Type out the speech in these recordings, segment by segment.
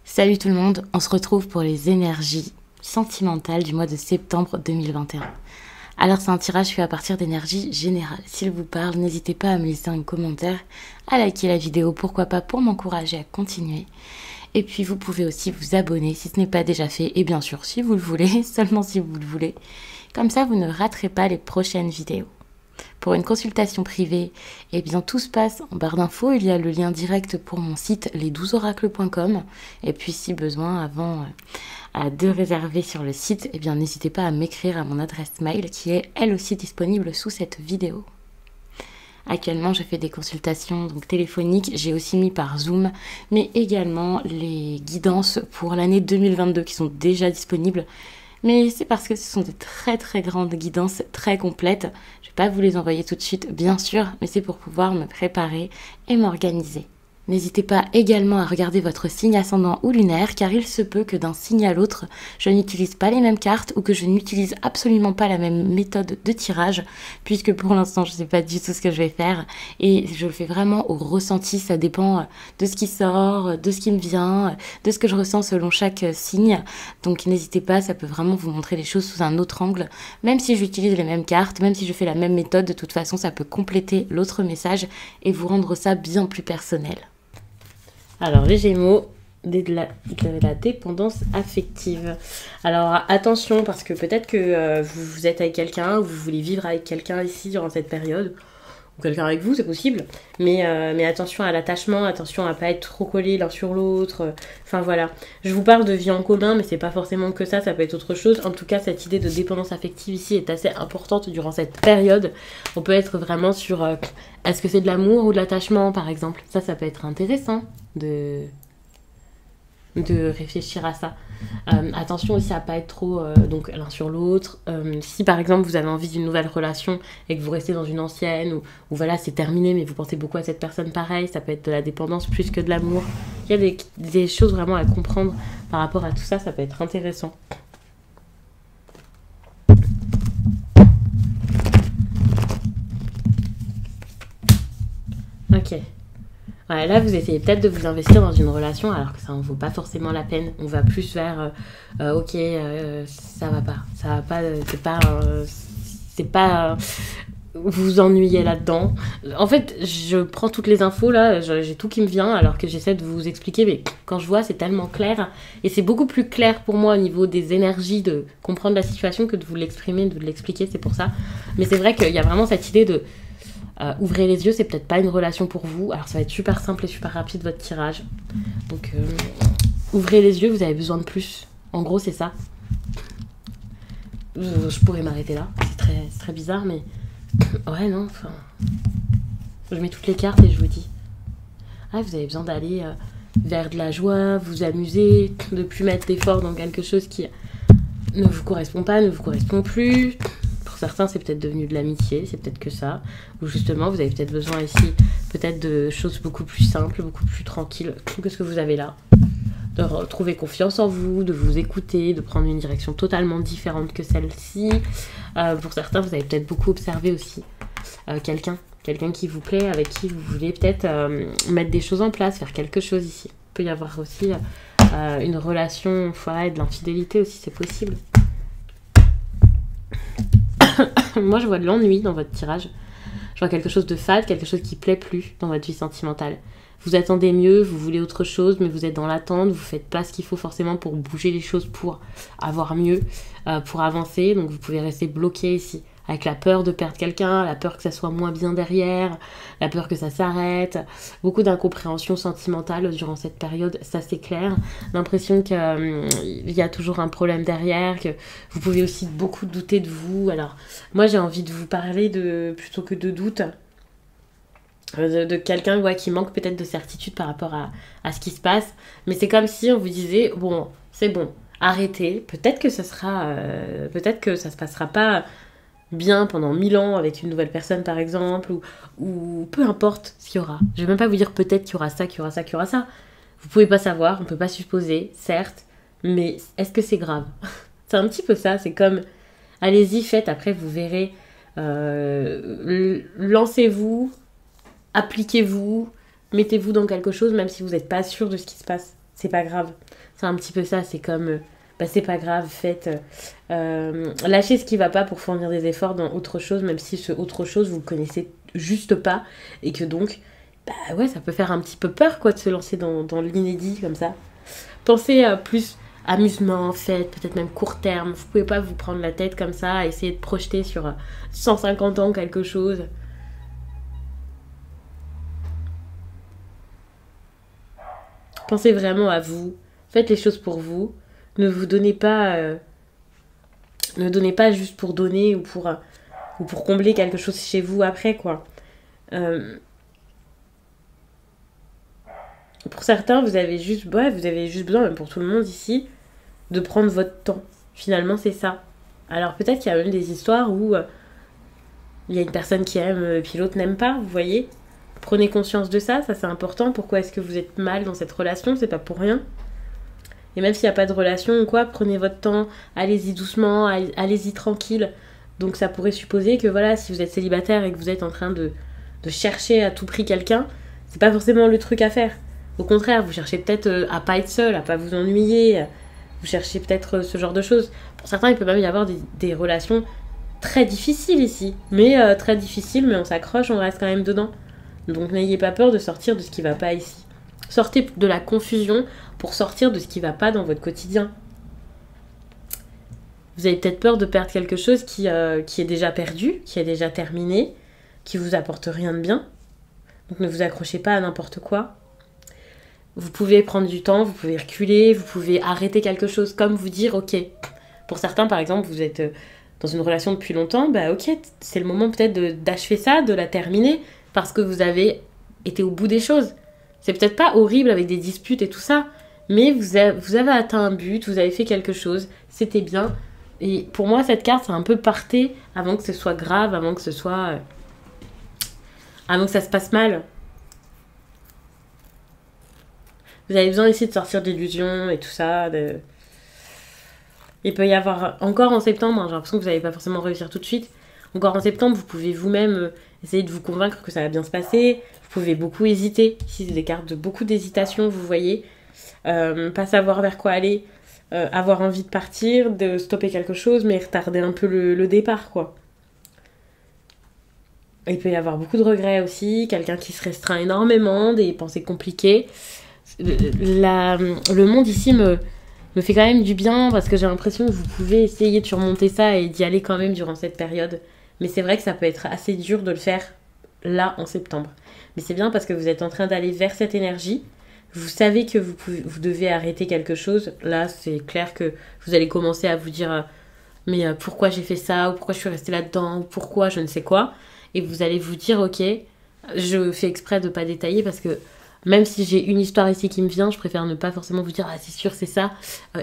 Salut tout le monde, on se retrouve pour les énergies sentimentales du mois de septembre 2021. Alors c'est un tirage fait à partir d'énergie générale. S'il vous parle, n'hésitez pas à me laisser un commentaire, à liker la vidéo, pourquoi pas pour m'encourager à continuer. Et puis vous pouvez aussi vous abonner si ce n'est pas déjà fait, et bien sûr si vous le voulez, seulement si vous le voulez. Comme ça vous ne raterez pas les prochaines vidéos. Pour une consultation privée, eh bien tout se passe en barre d'infos, il y a le lien direct pour mon site les12oracles.com et puis si besoin avant de réserver sur le site, eh bien n'hésitez pas à m'écrire à mon adresse mail qui est elle aussi disponible sous cette vidéo. Actuellement, je fais des consultations donc téléphoniques, j'ai aussi mis par Zoom, mais également les guidances pour l'année 2022 qui sont déjà disponibles. Mais c'est parce que ce sont des très grandes guidances, très complètes. Je ne vais pas vous les envoyer tout de suite, bien sûr, mais c'est pour pouvoir me préparer et m'organiser. N'hésitez pas également à regarder votre signe ascendant ou lunaire, car il se peut que d'un signe à l'autre, je n'utilise pas les mêmes cartes ou que je n'utilise absolument pas la même méthode de tirage, puisque pour l'instant, je ne sais pas du tout ce que je vais faire, et je le fais vraiment au ressenti, ça dépend de ce qui sort, de ce qui me vient, de ce que je ressens selon chaque signe, donc n'hésitez pas, ça peut vraiment vous montrer les choses sous un autre angle, même si j'utilise les mêmes cartes, même si je fais la même méthode, de toute façon, ça peut compléter l'autre message et vous rendre ça bien plus personnel. Alors, les Gémeaux, de la dépendance affective. Alors, attention, parce que peut-être que vous êtes avec quelqu'un, ou vous voulez vivre avec quelqu'un ici durant cette période, ou quelqu'un avec vous, c'est possible. Mais attention à l'attachement, attention à pas être trop collés l'un sur l'autre. Enfin, voilà. Je vous parle de vie en commun, mais c'est pas forcément que ça peut être autre chose. En tout cas, cette idée de dépendance affective ici est assez importante durant cette période. On peut être vraiment sur... est-ce que c'est de l'amour ou de l'attachement, par exemple? Ça peut être intéressant de réfléchir à ça. Attention aussi à pas être trop donc l'un sur l'autre. Si par exemple vous avez envie d'une nouvelle relation et que vous restez dans une ancienne ou voilà c'est terminé mais vous pensez beaucoup à cette personne pareil, ça peut être de la dépendance plus que de l'amour. Il y a des choses vraiment à comprendre par rapport à tout ça, ça peut être intéressant. Ok. Ouais, là, vous essayez peut-être de vous investir dans une relation alors que ça en vaut pas forcément la peine. On va plus vers ok, ça va pas, c'est pas vous vous ennuyez là-dedans. En fait, je prends toutes les infos là, j'ai tout qui me vient alors que j'essaie de vous expliquer, mais quand je vois, c'est tellement clair et c'est beaucoup plus clair pour moi au niveau des énergies de comprendre la situation que de vous l'exprimer, de vous l'expliquer, c'est pour ça. Mais c'est vrai qu'il y a vraiment cette idée de ouvrez les yeux, c'est peut-être pas une relation pour vous. Alors ça va être super simple et super rapide votre tirage. Donc ouvrez les yeux, vous avez besoin de plus. En gros c'est ça. Je pourrais m'arrêter là. C'est très bizarre mais... Ouais non, enfin... Je mets toutes les cartes et je vous dis. Ah, vous avez besoin d'aller vers de la joie, vous amuser, de plus mettre d'efforts dans quelque chose qui ne vous correspond pas, ne vous correspond plus. Certains, c'est peut-être devenu de l'amitié, c'est peut-être que ça. Ou justement, vous avez peut-être besoin ici, peut-être de choses beaucoup plus simples, beaucoup plus tranquilles que ce que vous avez là. De retrouver confiance en vous, de vous écouter, de prendre une direction totalement différente que celle-ci. Pour certains, vous avez peut-être beaucoup observé aussi quelqu'un qui vous plaît, avec qui vous voulez peut-être mettre des choses en place, faire quelque chose ici. Il peut y avoir aussi une relation, et de l'infidélité aussi, c'est possible. Moi, je vois de l'ennui dans votre tirage. Je vois quelque chose de fade, quelque chose qui plaît plus dans votre vie sentimentale. Vous attendez mieux, vous voulez autre chose, mais vous êtes dans l'attente, vous faites pas ce qu'il faut forcément pour bouger les choses, pour avoir mieux, pour avancer. Donc, vous pouvez rester bloqué ici, avec la peur de perdre quelqu'un, la peur que ça soit moins bien derrière, la peur que ça s'arrête. Beaucoup d'incompréhension sentimentale durant cette période, ça c'est clair. L'impression qu'il y a toujours un problème derrière, que vous pouvez aussi beaucoup douter de vous. Alors, moi j'ai envie de vous parler plutôt que de doute, de quelqu'un qui manque peut-être de certitude par rapport à ce qui se passe. Mais c'est comme si on vous disait, bon, c'est bon, arrêtez. Peut-être que ça se passera pas bien pendant 1000 ans avec une nouvelle personne par exemple, ou peu importe ce qu'il y aura. Je vais même pas vous dire peut-être qu'il y aura ça, qu'il y aura ça, qu'il y aura ça. Vous pouvez pas savoir, on peut pas supposer, certes, mais est-ce que c'est grave? C'est un petit peu ça, c'est comme, allez-y, faites, après vous verrez, lancez-vous, appliquez-vous, Mettez-vous dans quelque chose, même si vous n'êtes pas sûr de ce qui se passe. C'est pas grave. C'est un petit peu ça, c'est comme... c'est pas grave, faites... lâchez ce qui va pas pour fournir des efforts dans autre chose, même si ce autre chose, vous le connaissez juste pas. Et que donc, ouais, ça peut faire un petit peu peur, quoi, de se lancer dans l'inédit, comme ça. Pensez plus amusement, fête, peut-être même court terme. Vous pouvez pas vous prendre la tête comme ça, essayer de projeter sur 150 ans quelque chose. Pensez vraiment à vous. Faites les choses pour vous. Ne vous donnez pas... ne donnez pas juste pour donner ou pour combler quelque chose chez vous après, quoi. Pour certains, vous avez juste besoin, même pour tout le monde ici, de prendre votre temps. Finalement, c'est ça. Alors peut-être qu'il y a même des histoires où il y a une personne qui aime, puis l'autre n'aime pas, vous voyez. Prenez conscience de ça, ça c'est important. Pourquoi est-ce que vous êtes mal dans cette relation? C'est pas pour rien. Et même s'il n'y a pas de relation ou quoi, prenez votre temps, allez-y doucement, allez-y tranquille. Donc ça pourrait supposer que voilà, si vous êtes célibataire et que vous êtes en train de chercher à tout prix quelqu'un, c'est pas forcément le truc à faire. Au contraire, vous cherchez peut-être à pas être seul, à pas vous ennuyer, vous cherchez peut-être ce genre de choses. Pour certains, il peut même y avoir des relations très difficiles ici. Mais très difficiles, mais on s'accroche, on reste quand même dedans. Donc n'ayez pas peur de sortir de ce qui va pas ici. Sortez de la confusion pour sortir de ce qui va pas dans votre quotidien. Vous avez peut-être peur de perdre quelque chose qui est déjà perdu, qui est déjà terminé, qui vous apporte rien de bien. Donc ne vous accrochez pas à n'importe quoi. Vous pouvez prendre du temps, vous pouvez reculer, vous pouvez arrêter quelque chose, comme vous dire ok. Pour certains, par exemple, vous êtes dans une relation depuis longtemps, ok, c'est le moment peut-être d'achever ça, de la terminer, parce que vous avez été au bout des choses. C'est peut-être pas horrible avec des disputes et tout ça, mais vous avez atteint un but, vous avez fait quelque chose, c'était bien. Et pour moi, cette carte, c'est un peu partez avant que ce soit grave, avant que ça se passe mal. Vous avez besoin ici de sortir d'illusions et tout ça. Il peut y avoir, encore en septembre, j'ai l'impression que vous n'allez pas forcément réussir tout de suite. Encore en septembre, vous pouvez vous-même essayer de vous convaincre que ça va bien se passer. Vous pouvez beaucoup hésiter. Ici, c'est des cartes de beaucoup d'hésitation, vous voyez. Pas savoir vers quoi aller. Avoir envie de partir, de stopper quelque chose, mais retarder un peu le départ, quoi. Il peut y avoir beaucoup de regrets aussi. Quelqu'un qui se restreint énormément, des pensées compliquées. Le monde ici me fait quand même du bien parce que j'ai l'impression que vous pouvez essayer de surmonter ça et d'y aller quand même durant cette période. Mais c'est vrai que ça peut être assez dur de le faire là en septembre. Mais c'est bien parce que vous êtes en train d'aller vers cette énergie. Vous savez que vous devez arrêter quelque chose. Là, c'est clair que vous allez commencer à vous dire mais pourquoi j'ai fait ça, ou pourquoi je suis restée là-dedans, ou pourquoi je ne sais quoi. Et vous allez vous dire ok, je fais exprès de ne pas détailler parce que même si j'ai une histoire ici qui me vient, je préfère ne pas forcément vous dire ah c'est sûr c'est ça,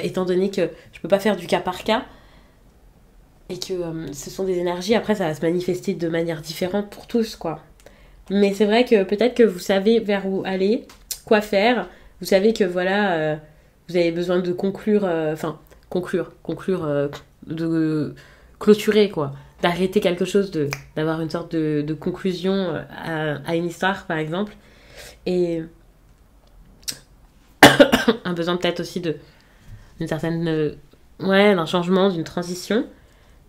étant donné que je peux pas faire du cas par cas et que ce sont des énergies, après ça va se manifester de manière différente pour tous quoi. Mais c'est vrai que peut-être que vous savez vers où aller, quoi faire, vous savez que voilà, vous avez besoin de de clôturer quoi, d'arrêter quelque chose, d'avoir une sorte de conclusion à une histoire par exemple. Et un besoin peut-être aussi d'une certaine d'un changement, d'une transition,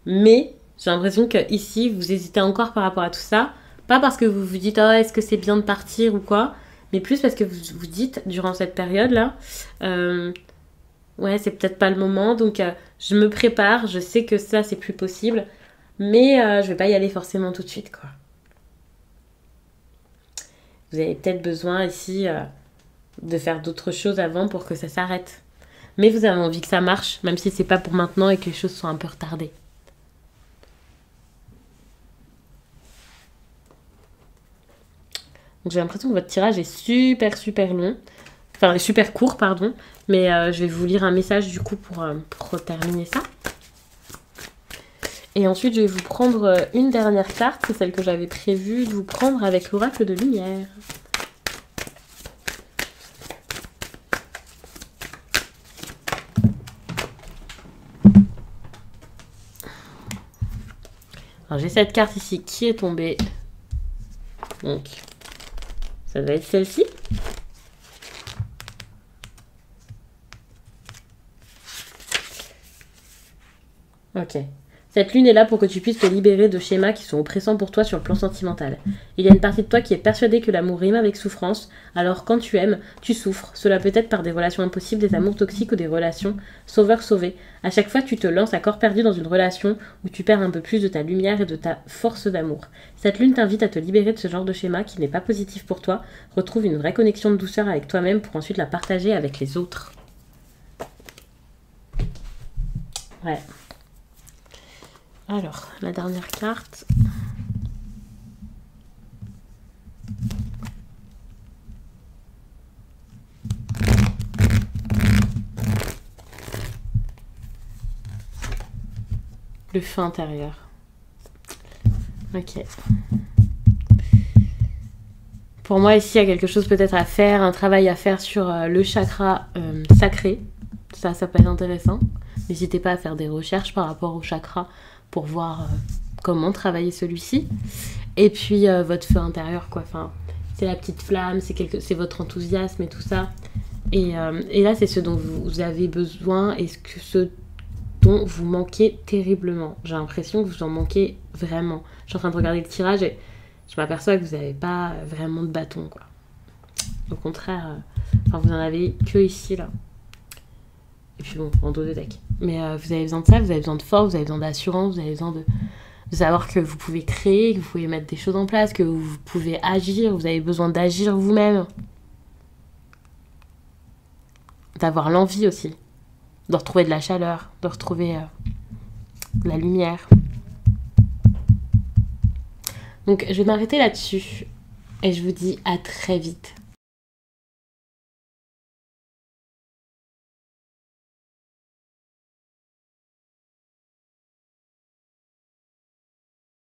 mais j'ai l'impression que ici vous hésitez encore par rapport à tout ça, pas parce que vous vous dites est-ce que c'est bien de partir ou quoi, mais plus parce que vous vous dites durant cette période là c'est peut-être pas le moment, donc je me prépare, je sais que ça c'est plus possible, mais je vais pas y aller forcément tout de suite quoi. Vous avez peut-être besoin ici de faire d'autres choses avant pour que ça s'arrête. Mais vous avez envie que ça marche, même si c'est pas pour maintenant et que les choses sont un peu retardées. Donc j'ai l'impression que votre tirage est super long. Enfin, super court, pardon. Mais je vais vous lire un message du coup pour terminer ça. Et ensuite, je vais vous prendre une dernière carte. C'est celle que j'avais prévu de vous prendre avec l'oracle de lumière. Alors, j'ai cette carte ici qui est tombée. Donc, Ça va être celle-ci. Ok. Cette lune est là pour que tu puisses te libérer de schémas qui sont oppressants pour toi sur le plan sentimental. Il y a une partie de toi qui est persuadée que l'amour rime avec souffrance, alors quand tu aimes, tu souffres. Cela peut être par des relations impossibles, des amours toxiques ou des relations sauveur-sauvé. À chaque fois, tu te lances à corps perdu dans une relation où tu perds un peu plus de ta lumière et de ta force d'amour. Cette lune t'invite à te libérer de ce genre de schéma qui n'est pas positif pour toi. Retrouve une vraie connexion de douceur avec toi-même pour ensuite la partager avec les autres. Ouais. Alors, la dernière carte. Le feu intérieur. Ok. Pour moi, ici, il y a quelque chose peut-être à faire, un travail à faire sur le chakra sacré. Ça peut être intéressant. N'hésitez pas à faire des recherches par rapport au chakra pour voir comment travailler celui-ci. Et puis, votre feu intérieur, quoi. Enfin, c'est la petite flamme, c'est votre enthousiasme et tout ça. Et là, c'est ce dont vous avez besoin et ce dont vous manquez terriblement. J'ai l'impression que vous en manquez vraiment. Je suis en train de regarder le tirage et je m'aperçois que vous n'avez pas vraiment de bâton, quoi. Au contraire, vous en avez que ici, là. Et puis bon, en dos de deck. Mais vous avez besoin de ça, vous avez besoin de force, vous avez besoin d'assurance, vous avez besoin de savoir que vous pouvez créer, que vous pouvez mettre des choses en place, que vous pouvez agir, vous avez besoin d'agir vous-même. D'avoir l'envie aussi. De retrouver de la chaleur, de retrouver de la lumière. Donc je vais m'arrêter là-dessus. Et je vous dis à très vite